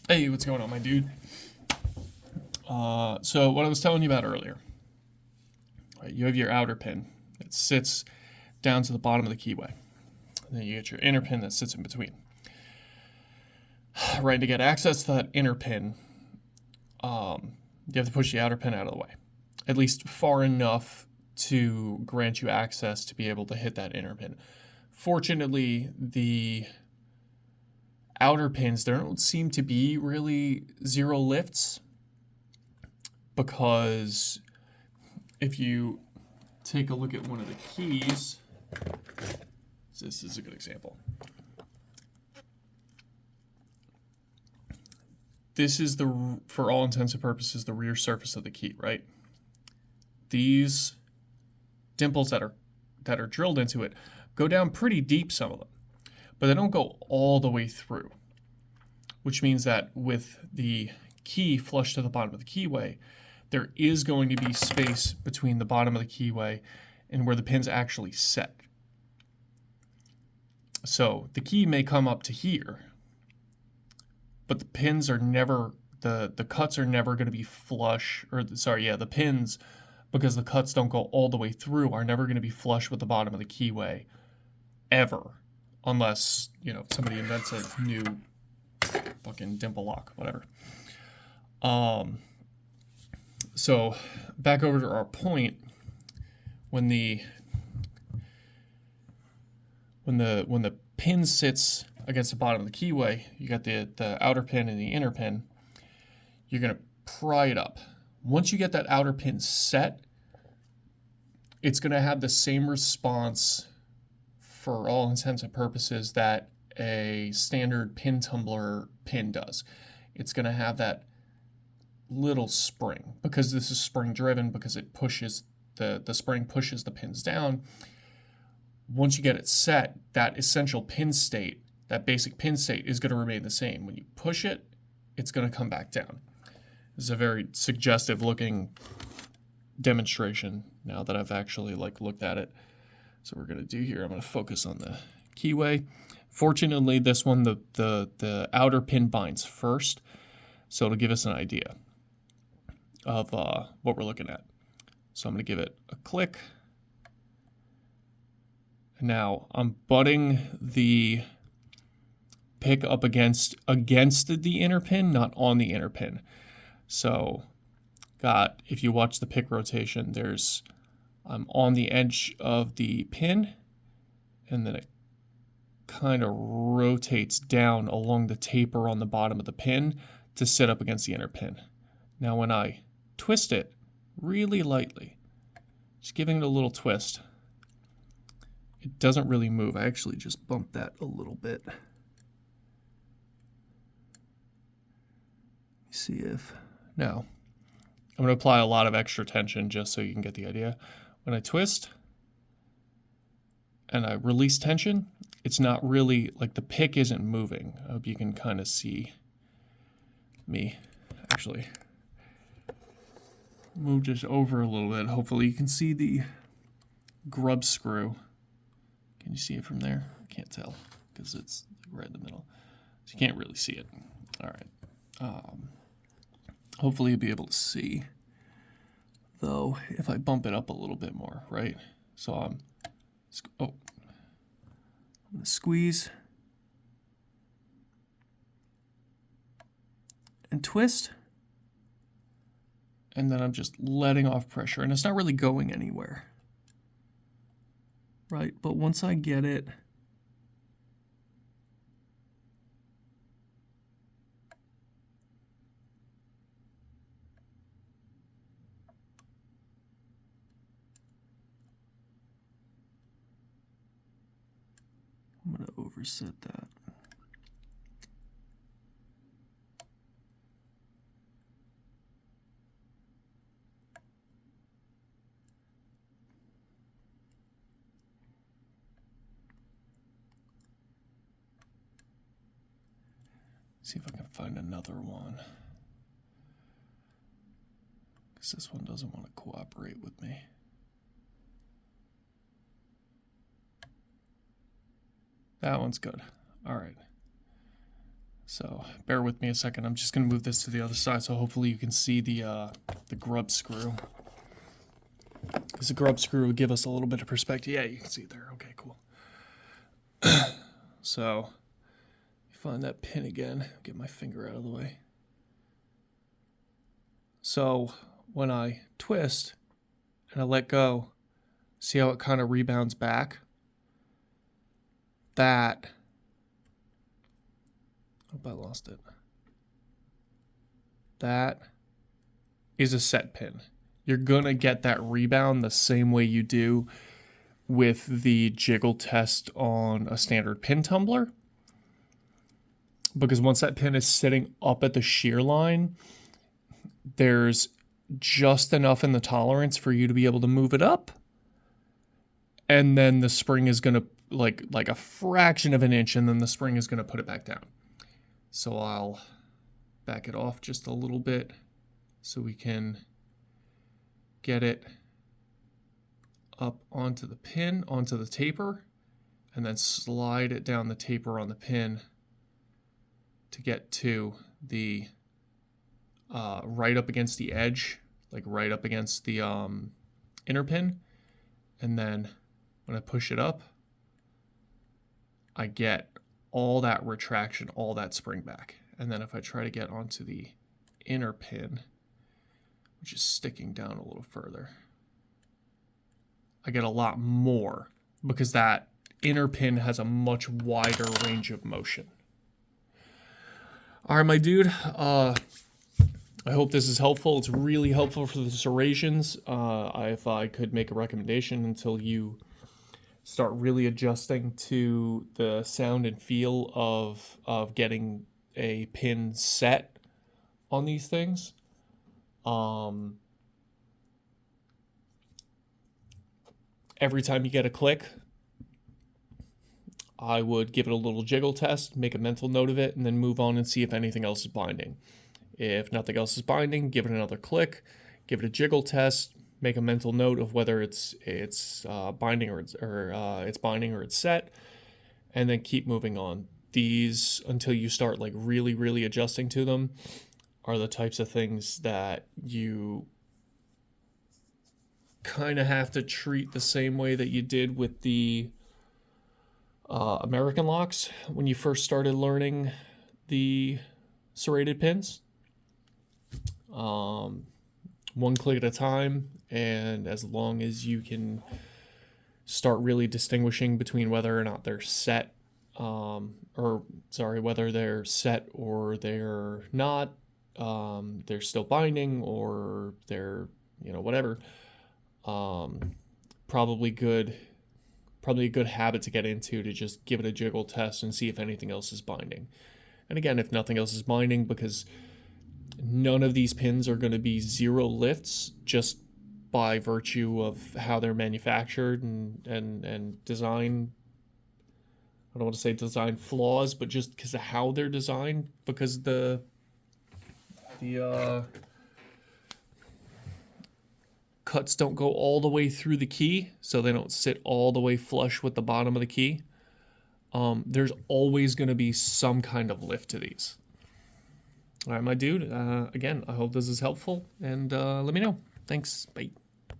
Hey, what's going on, my dude? So what I was telling you about earlier, right, you have your outer pin that sits down to the bottom of the keyway. And then you get your inner pin that sits in between. Right, to get access to that inner pin, you have to push the outer pin out of the way, at least far enough to grant you access to be able to hit that inner pin. Fortunately, the outer pins, there don't seem to be really zero lifts, because if you take a look at one of the keys, this is a good example. This is the, for all intents and purposes, the rear surface of the key, right? These dimples that are drilled into it go down pretty deep, some of them, but they don't go all the way through, which means that with the key flush to the bottom of the keyway, there is going to be space between the bottom of the keyway and where the pin's actually set. So the key may come up to here, but the pins are never, the cuts are never going to be flush, or sorry, yeah, the pins, because the cuts don't go all the way through, are never going to be flush with the bottom of the keyway, ever, unless, you know, somebody invents a new fucking dimple lock, whatever. So back over to our point, when the pin sits against the bottom of the keyway, you got the outer pin and the inner pin, you're going to pry it up. Once you get that outer pin set, it's going to have the same response for all intents and purposes that a standard pin tumbler pin does. It's going to have that little spring, because this is spring driven, because it pushes the spring pushes the pins down. Once you get it set, that essential pin state, that basic pin state, is going to remain the same. When you push it, it's going to come back down. This is a very suggestive looking demonstration now that I've actually looked at it. So what we're going to do here, I'm going to focus on the keyway. Fortunately, this one, the outer pin binds first, so it'll give us an idea of what we're looking at. So I'm going to give it a click. Now I'm butting the pick up against the inner pin, not on the inner pin. So if you watch the pick rotation, I'm on the edge of the pin, and then it kind of rotates down along the taper on the bottom of the pin to sit up against the inner pin. Now when I twist it really lightly, just giving it a little twist, it doesn't really move. I actually just bumped that a little bit. See if, now, I'm going to apply a lot of extra tension just so you can get the idea. When I twist and I release tension, it's not really, the pick isn't moving. I hope you can kind of see me actually move just over a little bit. Hopefully you can see the grub screw. Can you see it from there? I can't tell because it's right in the middle. So you can't really see it. All right. Hopefully you'll be able to see, though, if I bump it up a little bit more, right? So I'm going to squeeze and twist, and then I'm just letting off pressure, and it's not really going anywhere, right? But once I get it I'm going to overset that. See if I can find another one, because this one doesn't want to cooperate with me. That one's good. All right. So bear with me a second. I'm just going to move this to the other side so hopefully you can see the grub screw. Because the grub screw will give us a little bit of perspective. Yeah, you can see it there. Okay, cool. So find that pin again. Get my finger out of the way. So when I twist and I let go, see how it kind of rebounds back? That, hope I lost it. That is a set pin. You're gonna get that rebound the same way you do with the jiggle test on a standard pin tumbler. Because once that pin is sitting up at the shear line, there's just enough in the tolerance for you to be able to move it up. And then the spring is gonna, like a fraction of an inch, and then the spring is gonna put it back down. So I'll back it off just a little bit so we can get it up onto the pin, onto the taper, and then slide it down the taper on the pin to get to the right up against the edge, like right up against the inner pin. And then when I push it up, I get all that retraction, all that spring back. And then if I try to get onto the inner pin, which is sticking down a little further, I get a lot more because that inner pin has a much wider range of motion. All right, my dude, I hope this is helpful. It's really helpful for the serrations. If I could make a recommendation until you start really adjusting to the sound and feel of getting a pin set on these things. Every time you get a click, I would give it a little jiggle test, make a mental note of it, and then move on and see if anything else is binding. If nothing else is binding, give it another click, give it a jiggle test, make a mental note of whether it's binding or it's binding or it's set, and then keep moving on. These, until you start like really adjusting to them, are the types of things that you kind of have to treat the same way that you did with the American locks when you first started learning the serrated pins. One click at a time, and as long as you can start really distinguishing between whether or not they're set, whether they're set or they're not, they're still binding or they're, whatever. Probably a good habit to get into, to just give it a jiggle test and see if anything else is binding. And again, if nothing else is binding, because none of these pins are going to be zero lifts just by virtue of how they're manufactured and design. I don't want to say design flaws, but just because of how they're designed, because the cuts don't go all the way through the key, so they don't sit all the way flush with the bottom of the key. There's always going to be some kind of lift to these. All right, my dude, again, I hope this is helpful, and let me know. Thanks. Bye.